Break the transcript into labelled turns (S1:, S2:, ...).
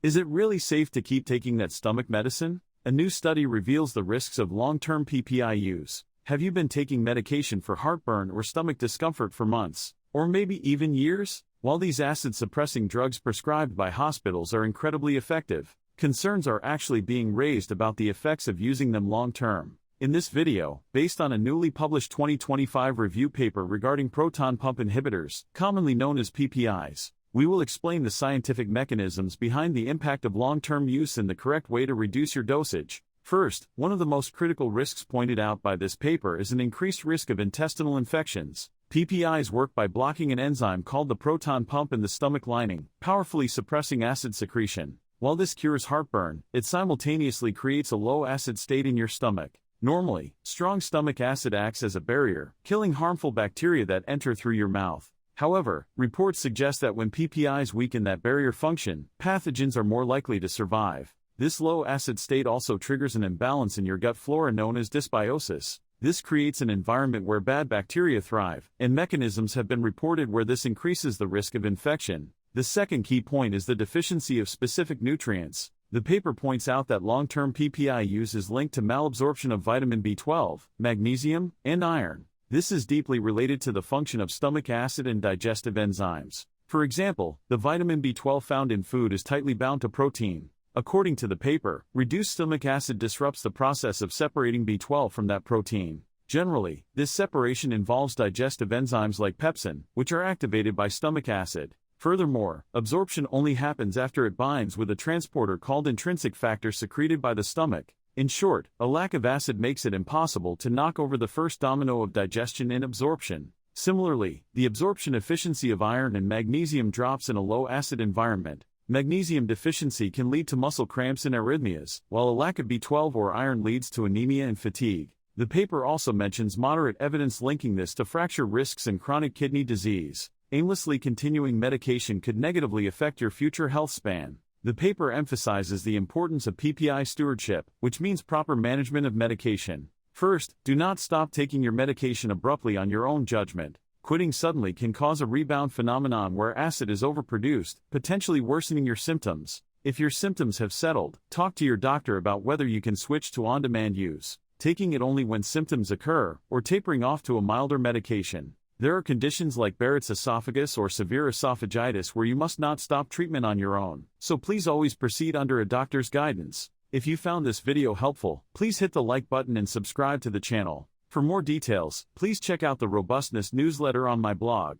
S1: Is it really safe to keep taking that stomach medicine? A new study reveals the risks of long-term PPI use. Have you been taking medication for heartburn or stomach discomfort for months, or maybe even years? While these acid-suppressing drugs prescribed by hospitals are incredibly effective, concerns are actually being raised about the effects of using them long-term. In this video, based on a newly published 2025 review paper regarding proton pump inhibitors, commonly known as PPIs, we will explain the scientific mechanisms behind the impact of long-term use and the correct way to reduce your dosage. First, one of the most critical risks pointed out by this paper is an increased risk of intestinal infections. PPIs work by blocking an enzyme called the proton pump in the stomach lining, powerfully suppressing acid secretion. While this cures heartburn, it simultaneously creates a low acid state in your stomach. Normally, strong stomach acid acts as a barrier, killing harmful bacteria that enter through your mouth. However, reports suggest that when PPIs weaken that barrier function, pathogens are more likely to survive. This low acid state also triggers an imbalance in your gut flora known as dysbiosis. This creates an environment where bad bacteria thrive, and mechanisms have been reported where this increases the risk of infection. The second key point is the deficiency of specific nutrients. The paper points out that long-term PPI use is linked to malabsorption of vitamin B12, magnesium, and iron. This is deeply related to the function of stomach acid and digestive enzymes. For example, the vitamin B12 found in food is tightly bound to protein. According to the paper, reduced stomach acid disrupts the process of separating B12 from that protein. Generally, this separation involves digestive enzymes like pepsin, which are activated by stomach acid. Furthermore, absorption only happens after it binds with a transporter called intrinsic factor secreted by the stomach. In short, a lack of acid makes it impossible to knock over the first domino of digestion and absorption. Similarly, the absorption efficiency of iron and magnesium drops in a low-acid environment. Magnesium deficiency can lead to muscle cramps and arrhythmias, while a lack of B12 or iron leads to anemia and fatigue. The paper also mentions moderate evidence linking this to fracture risks and chronic kidney disease. Aimlessly continuing medication could negatively affect your future health span. The paper emphasizes the importance of PPI stewardship, which means proper management of medication. First, do not stop taking your medication abruptly on your own judgment. Quitting suddenly can cause a rebound phenomenon where acid is overproduced, potentially worsening your symptoms. If your symptoms have settled, talk to your doctor about whether you can switch to on-demand use, taking it only when symptoms occur, or tapering off to a milder medication. There are conditions like Barrett's esophagus or severe esophagitis where you must not stop treatment on your own, so please always proceed under a doctor's guidance. If you found this video helpful, please hit the like button and subscribe to the channel. For more details, please check out the Robustness newsletter on my blog.